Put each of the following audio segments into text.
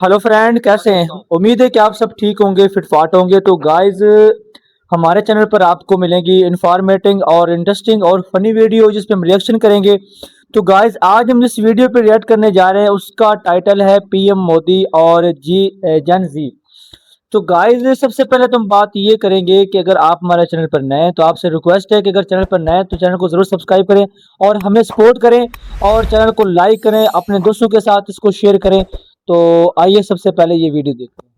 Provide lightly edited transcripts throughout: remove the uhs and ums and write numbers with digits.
Hello friend, कैसे हैं? उम्मीद है कि आप सब ठीक होंगे, फिटफाट होंगे। तो गाइस, हमारे चैनल पर आपको मिलेंगी इंफॉर्मेटिव और इंटरेस्टिंग और फनी वीडियो जिस पे हम रिएक्शन करेंगे। तो गाइस, आज हम जिस वीडियो पे रिएक्ट करने जा रहे हैं उसका टाइटल है पीएम मोदी और जेन जी। तो गाइस, सबसे पहले तो हम बात ये करेंगे कि अगर आप हमारे चैनल पर नए हैं तो आपसे रिक्वेस्ट है कि अगर चैनल पर नए हैं तो चैनल को जरूर सब्सक्राइब करें और हमें सपोर्ट करें और चैनल को लाइक करें, अपने दोस्तों के साथ इसको शेयर करें। तो आइए सबसे पहले ये वीडियो देखते हैं।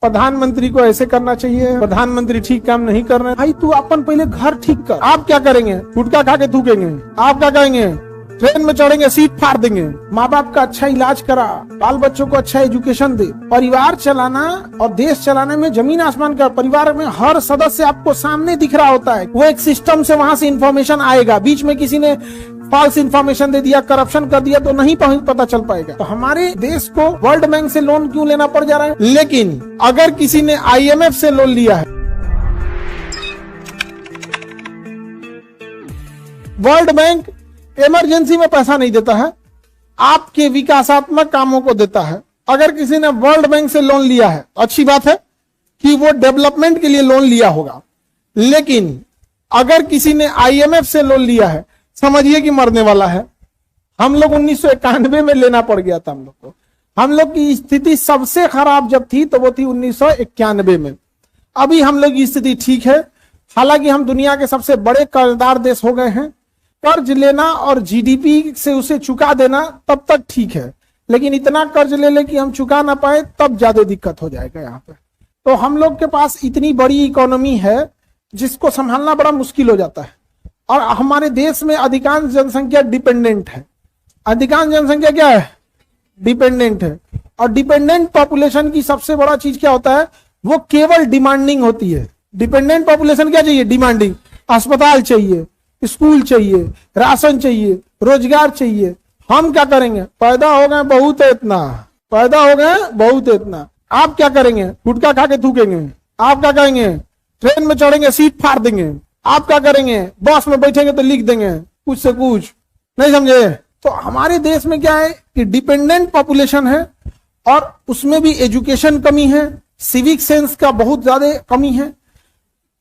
प्रधानमंत्री को ऐसे करना चाहिए। प्रधानमंत्री ठीक काम नहीं कर रहे। भाई तू अपन पहले घर ठीक कर। आप क्या करेंगे? गुटखा खा के थूकेंगे। आप क्या करेंगे? ट्रेन में चढ़ेंगे, सीट फाड़ देंगे। माँ बाप का अच्छा इलाज करा, बाल बच्चों को अच्छा एजुकेशन दे। परिवार चलाना और देश चलाने में जमीन आसमान का। परिवार में हर सदस्य आपको सामने दिख रहा होता है। वो एक सिस्टम से वहां से इंफॉर्मेशन आएगा। बीच में किसी ने फॉल्स इंफॉर्मेशन दे दिया, करप्शन कर दिया तो नहीं पता चल पाएगा। तो हमारे देश को वर्ल्ड बैंक से लोन क्यों लेना पड़ जा रहा है? लेकिन अगर किसी ने IMF से लोन लिया है, वर्ल्ड बैंक इमरजेंसी में पैसा नहीं देता है, आपके विकासात्मक कामों को देता है। अगर किसी ने वर्ल्ड बैंक से लोन लिया है, अच्छी बात है कि वो डेवलपमेंट के लिए लोन लिया होगा। लेकिन अगर किसी ने IMF से लोन लिया है, समझिए कि मरने वाला है। हम लोग 1991 में लेना पड़ गया था हम लोग को। हम लोग की स्थिति सबसे खराब जब थी तो वो थी 1991 में। अभी हम लोग की स्थिति ठीक है। हालांकि हम दुनिया के सबसे बड़े कर्जदार देश हो गए हैं। कर्ज लेना और GDP से उसे चुका देना तब तक ठीक है, लेकिन इतना कर्ज ले ले कि हम चुका ना पाए तब ज्यादा दिक्कत हो जाएगा यहाँ पे। तो हम लोग के पास इतनी बड़ी इकोनॉमी है जिसको संभालना बड़ा मुश्किल हो जाता है। और हमारे देश में अधिकांश जनसंख्या डिपेंडेंट है। अधिकांश जनसंख्या क्या है? डिपेंडेंट है। और डिपेंडेंट पॉपुलेशन की सबसे बड़ा चीज क्या होता है? वो केवल डिमांडिंग होती है। डिपेंडेंट पॉपुलेशन क्या चाहिए? डिमांडिंग। अस्पताल चाहिए, स्कूल चाहिए, राशन चाहिए, रोजगार चाहिए। हम क्या करेंगे? पैदा हो गए बहुत है इतना, पैदा हो गए बहुत है इतना। आप क्या करेंगे? गुटखा खा के थूकेंगे। आप क्या करेंगे? ट्रेन में चढ़ेंगे, सीट फाड़ देंगे। आप क्या करेंगे? बस में बैठेंगे तो लिख देंगे कुछ से कुछ। नहीं समझे? तो हमारे देश में क्या है कि डिपेंडेंट पॉपुलेशन है और उसमें भी एजुकेशन कमी है, सिविक सेंस का बहुत ज्यादा कमी है।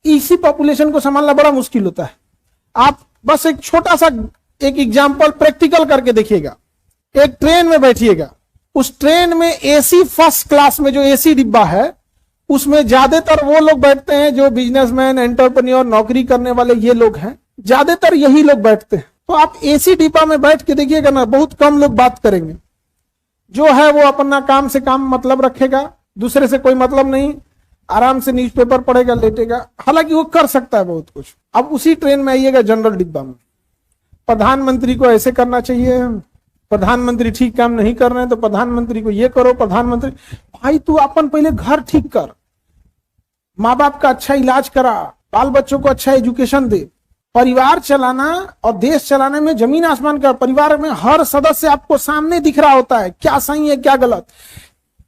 इसी पॉपुलेशन को संभालना बड़ा मुश्किल होता है। आप बस एक छोटा सा एक एग्जाम्पल प्रैक्टिकल करके देखिएगा। एक ट्रेन में बैठिएगा, उस ट्रेन में AC फर्स्ट क्लास में जो AC डिब्बा है उसमें ज्यादातर वो लोग बैठते हैं जो बिजनेसमैन, एंटरप्रेन्योर, नौकरी करने वाले ये लोग हैं। ज्यादातर यही लोग बैठते हैं। तो आप AC डिब्बा में बैठ के देखिएगा ना, बहुत कम लोग बात करेंगे। जो है वो अपना काम से काम मतलब रखेगा, दूसरे से कोई मतलब नहीं, आराम से न्यूज़पेपर पढ़ेगा, लेटेगा। हालांकि वो कर सकता है बहुत कुछ। अब उसी ट्रेन में आइएगा जनरल डिब्बा में। प्रधानमंत्री को ऐसे करना चाहिए। प्रधानमंत्री ठीक काम नहीं कर रहे हैं तो प्रधानमंत्री को ये करो। प्रधानमंत्री, भाई तू अपन पहले घर ठीक कर, माँ बाप का अच्छा इलाज करा, बाल बच्चों को अच्छा एजुकेशन दे। परिवार चलाना और देश चलाने में जमीन आसमान का। परिवार में हर सदस्य आपको सामने दिख रहा होता है, क्या सही है क्या गलत।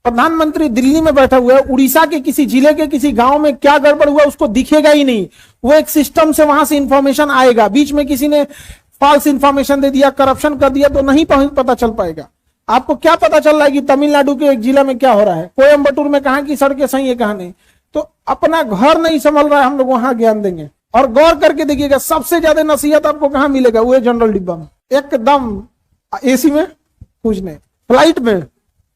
प्रधानमंत्री दिल्ली में बैठा हुआ है, उड़ीसा के किसी जिले के किसी गांव में क्या गड़बड़ हुआ उसको दिखेगा ही नहीं। वो एक सिस्टम से वहां से इंफॉर्मेशन आएगा। बीच में किसी ने फॉल्स इंफॉर्मेशन दे दिया, करप्शन कर दिया तो नहीं पता चल पाएगा। आपको क्या पता चल रहा है कि तमिलनाडु के एक जिला में क्या हो रहा है, कोयम्बटूर में कहां की सड़कें सही है कहां नहीं। तो अपना घर नहीं संभल रहा है, हम लोग वहां ज्ञान देंगे। और गौर करके देखिएगा, सबसे ज्यादा नसीहत आपको कहां मिलेगा? वो जनरल डिब्बा में, एकदम AC में कुछ नहीं, फ्लाइट में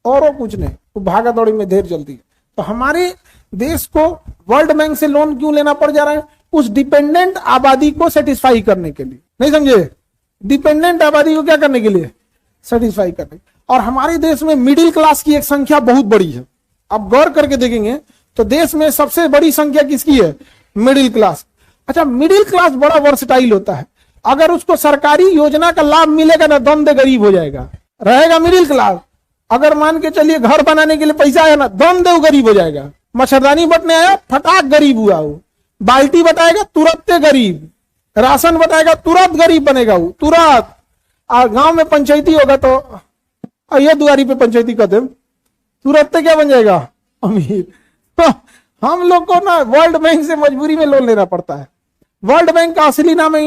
और कुछ नहीं, तो भागा दौड़ी में ढेर जल्दी है। तो हमारे देश को वर्ल्ड बैंक से लोन क्यों लेना पड़ जा रहा है? उस डिपेंडेंट आबादी को सेटिस्फाई करने के लिए। नहीं समझे? डिपेंडेंट आबादी को क्या करने के लिए? सेटिस्फाई करने। और हमारे देश में मिडिल क्लास की एक संख्या बहुत बड़ी है। आप गौर करके देखेंगे तो देश में सबसे बड़ी संख्या किसकी है? Middle class. अच्छा, मिडिल क्लास बड़ा वर्सटाइल होता है। अगर उसको सरकारी योजना का लाभ मिलेगा ना, दम दे गरीब हो जाएगा। रहेगा मिडिल क्लास। अगर मान के चलिए घर बनाने के लिए पैसा आया ना, दम दे गारीब हो जाएगा। मच्छरदानी बटने आया, फटाक गरीब हुआ वो। बाल्टी बताएगा तुरंत गरीब। राशन बताएगा तुरंत गरीब बनेगा वो, तुरंत। गांव में पंचायती होगा तो ये दुआरी पे पंचायती कर दे, तुरंत क्या बन जाएगा? अमीर। हम लोग को ना वर्ल्ड बैंक से मजबूरी में लोन लेना पड़ता है। वर्ल्ड बैंक का असली नाम है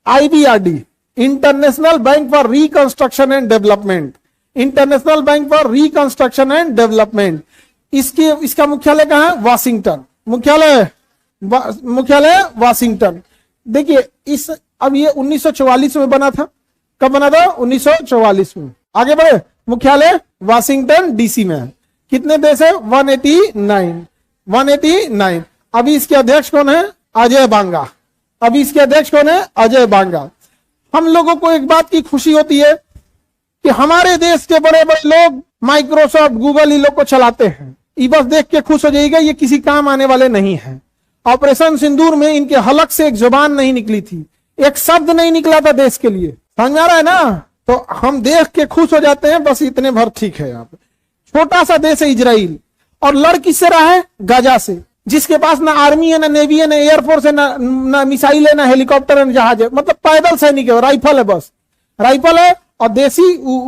IBRD, international bank for reconstruction and development. International bank for reconstruction and development. इसका मुख्यालय कहाँ है? वाशिंगटन। मुख्यालय वाशिंगटन। देखिए अब ये 1944 में बना था। कब बना था? 1944 में। आगे बढ़े, मुख्यालय वाशिंगटन डीसी में है। कितने देश है? 189। अभी इसके अध्यक्ष कौन है? अजय बांगा। हम लोगों को एक बात की खुशी होती है कि हमारे देश के बड़े बड़े लोग माइक्रोसॉफ्ट, गूगल, इन लोग को चलाते हैं। ये बस देख के खुश हो जाइएगा, ये किसी काम आने वाले नहीं है। ऑपरेशन सिंदूर में इनके हलक से एक जुबान नहीं निकली थी, एक शब्द नहीं निकला था देश के लिए। समझ में आ रहा है ना? तो हम देख के खुश हो जाते हैं, बस इतने भर ठीक है। यहाँ पे छोटा सा देश है इजराइल, और लड़ किससे रहा है? गाजा से, जिसके पास ना आर्मी है, ना नेवी है, ना एयरफोर्स है, ना मिसाइल है, ना हेलीकॉप्टर है, ना जहाज है। मतलब पैदल सैनिक है, राइफल है, बस राइफल है और देसी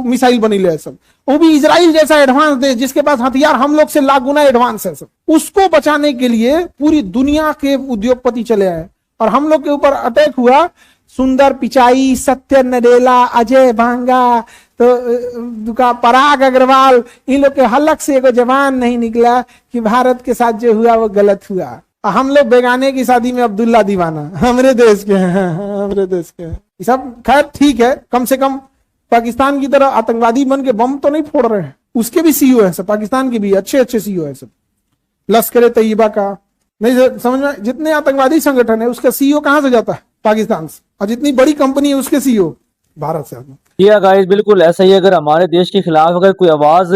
मिसाइल बनी है सब। वो भी इजराइल जैसा एडवांस देश, जिसके पास हथियार हम लोग से लाख गुना एडवांस है सब। उसको बचाने के लिए पूरी दुनिया के उद्योगपति चले आए और हम लोग के ऊपर अटैक हुआ। सुंदर पिचाई, सत्य नडेला, अजय बांगा, तो पराग अग्रवाल, इन लोग के हलक से एगो जवान नहीं निकला कि भारत के साथ जो हुआ वो गलत हुआ। हम लोग बेगाने की शादी में अब्दुल्ला दीवाना, हमरे देश के हैं, हमरे देश के हैं। सब खैर ठीक है, कम से कम पाकिस्तान की तरह आतंकवादी बन के बम तो नहीं फोड़ रहे हैं। उसके भी सीईओ है सब, पाकिस्तान के भी अच्छे सीईओ है सब। लश्कर तैयबा का नहीं समझ में, जितने आतंकवादी संगठन है उसका सीईओ कहां से जाता है? पाकिस्तान से। और जितनी बड़ी कंपनी है उसके सीईओ भारत से। या गाइस बिल्कुल ऐसा ही, अगर हमारे देश के खिलाफ अगर कोई आवाज,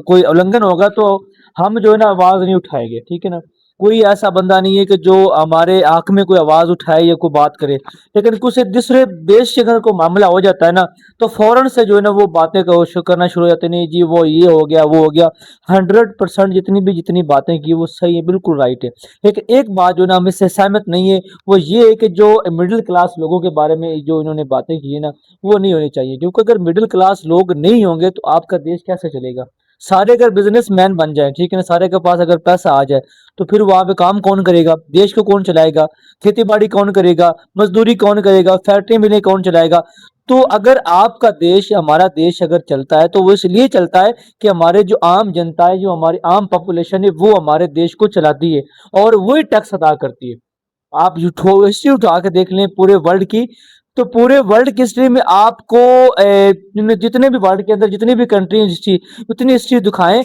कोई उल्लंघन होगा तो हम जो है ना आवाज नहीं उठाएंगे, ठीक है ना। कोई ऐसा बंदा नहीं है कि जो हमारे आंख में कोई आवाज उठाए या कोई बात करे, लेकिन कुछ दूसरे देश से अगर कोई मामला हो जाता है ना तो फौरन से जो है ना वो बातें करना शुरू हो जाते हैं। नहीं जी वो ये हो गया, वो हो गया। 100% जितनी बातें की वो सही है, बिल्कुल राइट है। लेकिन एक बात जो ना हम इससे सहमत नहीं है, वो ये है कि जो मिडिल क्लास लोगों के बारे में जो इन्होंने बातें की है ना, वो नहीं होनी चाहिए। क्योंकि अगर मिडिल क्लास लोग नहीं होंगे तो आपका देश कैसे चलेगा? सारे अगर बिजनेसमैन बन जाए, ठीक है ना, सारे के पास अगर पैसा आ जाए तो फिर वहां पे काम कौन करेगा? देश को कौन चलाएगा? खेती बाड़ी कौन करेगा? मजदूरी कौन करेगा? फैक्ट्री मिलें कौन चलाएगा? तो अगर आपका देश, हमारा देश अगर चलता है तो वो इसलिए चलता है कि हमारे जो आम जनता है, जो हमारी आम पॉपुलेशन है, वो हमारे देश को चलाती है और वही टैक्स अदा करती है। आप हिस्ट्री उठा के देख लें पूरे वर्ल्ड की, तो पूरे वर्ल्ड की हिस्ट्री में आपको जितने भी वर्ल्ड के अंदर जितनी भी कंट्री हिस्ट्री, उतनी हिस्ट्री दिखाएं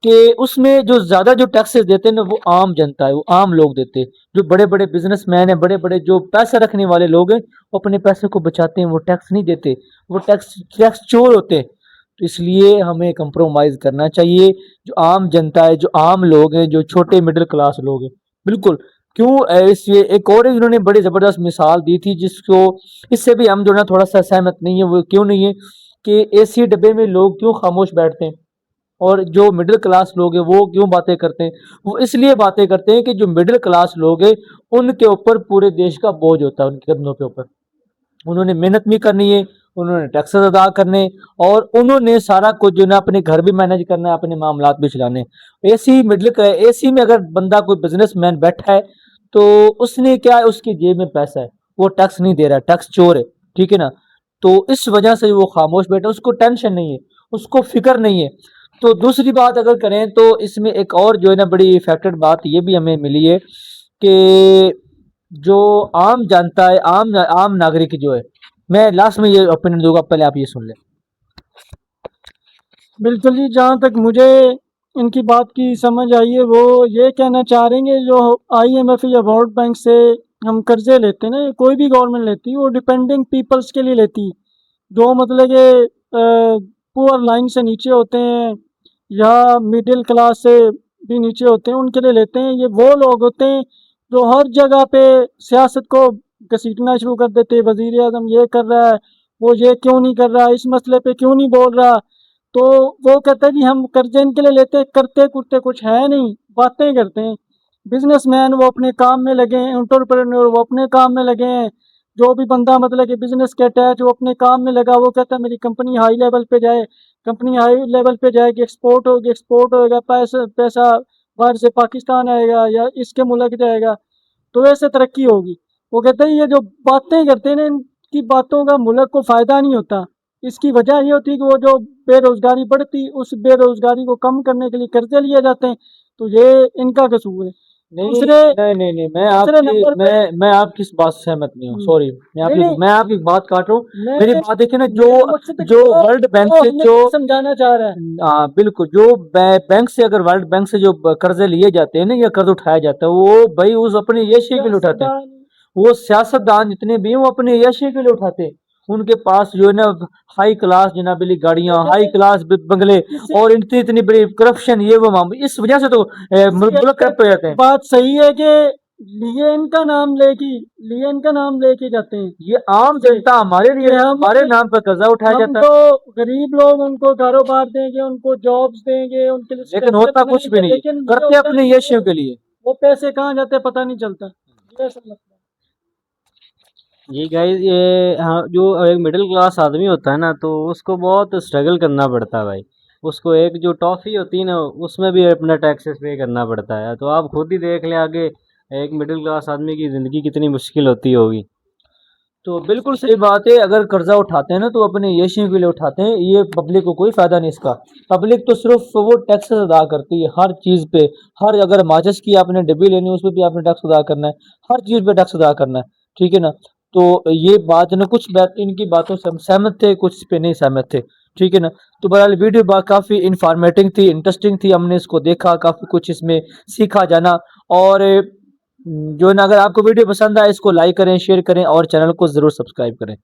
कि उसमें जो ज्यादा जो टैक्सेस देते हैं ना वो आम जनता है, वो आम लोग देते हैं। जो बड़े बड़े बिजनेसमैन है, बड़े बड़े जो पैसा रखने वाले लोग हैं, वो अपने पैसे को बचाते हैं, वो टैक्स नहीं देते, वो टैक्स चोर होते हैं। तो इसलिए हमें कंप्रोमाइज करना चाहिए। जो आम जनता है, जो आम लोग हैं, जो छोटे मिडिल क्लास लोग हैं, बिल्कुल क्यों ये एक और इन्होंने बड़ी जबरदस्त मिसाल दी थी, जिसको इससे भी हम जो ना थोड़ा सा सहमत नहीं है। वो क्यों नहीं है कि एसी डब्बे में लोग क्यों खामोश बैठते हैं और जो मिडिल क्लास लोग हैं वो क्यों बातें करते हैं? वो इसलिए बातें करते हैं कि जो मिडिल क्लास लोग हैं उनके ऊपर पूरे देश का बोझ होता है, उनके कंधों के ऊपर। उन्होंने मेहनत भी करनी है, उन्होंने टैक्सेस अदा करने, और उन्होंने सारा कुछ जो ना अपने घर भी मैनेज करना है, अपने मामलात भी चलाने। एसी में अगर बंदा कोई बिजनेसमैन बैठा है तो उसने क्या है, उसकी जेब में पैसा है, वो टैक्स नहीं दे रहा, टैक्स चोर है, ठीक है ना। तो इस वजह से वो खामोश बैठा, उसको टेंशन नहीं है, उसको फिक्र नहीं है। तो दूसरी बात अगर करें तो इसमें एक और जो है ना बड़ी इफेक्टेड बात ये भी हमें मिली है कि जो आम जनता है, आम नागरिक जो है, मैं लास्ट में ये ओपिनियन दूंगा, पहले आप ये सुन लें। बिल्कुल जी, जहाँ तक मुझे इनकी बात की समझ आई है वो ये कहना चाह रहे हैं कि जो IMF या वर्ल्ड बैंक से हम कर्जे लेते हैं ना, कोई भी गवर्नमेंट लेती है, वो डिपेंडिंग पीपल्स के लिए लेती है, जो मतलब कि पुअर लाइन से नीचे होते हैं या मिडिल क्लास से भी नीचे होते हैं, उनके लिए लेते हैं। ये वो लोग होते हैं जो हर जगह पे सियासत को घसीटना शुरू कर देते हैं। वज़ीर आज़म ये कर रहा है, वो ये क्यों नहीं कर रहा, इस मसले पे क्यों नहीं बोल रहा। तो वो कहते हैं जी हम कर्जे इनके लिए लेते हैं, करते कुरते कुछ है नहीं, बातें करते हैं। बिजनेसमैन वो अपने काम में लगे हैं, एंटरप्रेन्योर वो अपने काम में लगे हैं। जो भी बंदा मतलब कि बिजनेस के अटैच वो अपने काम में लगा, वो कहता है मेरी कंपनी हाई लेवल पे जाए, कंपनी हाई लेवल पे जाएगी, एक्सपोर्ट होगी, एक्सपोर्ट होगा, पैसा बाहर से पाकिस्तान आएगा या इसके मुल्क जाएगा, तो वैसे तरक्की होगी। वो कहते हैं ये जो बातें करते हैं ना, इनकी बातों का मुल्क को फ़ायदा नहीं होता। इसकी वजह ये होती है कि वो जो बेरोजगारी बढ़ती, उस बेरोजगारी को कम करने के लिए कर्जे लिए जाते हैं, तो ये इनका कसूर है। नहीं दूसरे- नहीं नहीं नहीं मैं दूसरे आपकी नंबर पे- मैं आपकी इस बात से सहमत नहीं हूँ, सॉरी नहीं। मैं आपकी बात काट रहा हूँ। मैं- मेरी बात देखिए ना, मेरा मकसद है जो कि वर्ल्ड बैंक वो से हमें जो समझाना चाह रहा है। हाँ बिल्कुल, जो बैंक से, अगर वर्ल्ड बैंक से जो कर्जे लिए जाते हैं ना या कर्ज उठाया जाता है, वो भाई उस अपने यशी के लिए उठाते हैं। वो सियासतदान जितने भी हैं वो अपने यशी के लिए उठाते हैं। उनके पास जो है ना हाई क्लास जनाबिली गाड़ियां, हाई क्लास बंगले और इतनी इतनी बड़ी करप्शन, ये वो मामले, इस वजह से तो मुल्क करप्ट हो जाते हैं। बात सही है कि लिए इनका नाम लेके जाते हैं। ये आम जनता हमारे लिए, हमारे नाम पर कर्जा उठाया हम जाता है, तो गरीब लोग उनको कारोबार देंगे, उनको जॉब्स देंगे, उनके लिए लेकिन होता कुछ भी नहीं, लेकिन करते अपने यशियों के लिए। वो पैसे कहाँ जाते पता नहीं चलता। ये सब लगता है। जी गाइस, ये हाँ, जो एक मिडिल क्लास आदमी होता है ना, तो उसको बहुत स्ट्रगल करना पड़ता है भाई। उसको एक जो टॉफ़ी होती है ना, उसमें भी अपना टैक्सेस पे करना पड़ता है। तो आप खुद ही देख लें आगे एक मिडिल क्लास आदमी की ज़िंदगी कितनी मुश्किल होती होगी। तो बिल्कुल सही बात है, अगर कर्जा उठाते हैं ना तो अपने यशियों के लिए उठाते हैं, ये पब्लिक को कोई फायदा नहीं इसका। पब्लिक तो सिर्फ वो टैक्स अदा करती है हर चीज़ पे, हर, अगर माचिस की आपने डिब्बी लेनी है उस पर भी आपने टैक्स अदा करना है, हर चीज़ पे टैक्स अदा करना है, ठीक है ना। तो ये बात ना, कुछ बात इनकी बातों से हम सहमत थे, कुछ पे नहीं सहमत थे, ठीक है ना। तो बहरहाल वीडियो काफ़ी इंफॉर्मेटिव थी, इंटरेस्टिंग थी, हमने इसको देखा, काफ़ी कुछ इसमें सीखा जाना। और जो है ना, अगर आपको वीडियो पसंद आए इसको लाइक करें, शेयर करें और चैनल को ज़रूर सब्सक्राइब करें।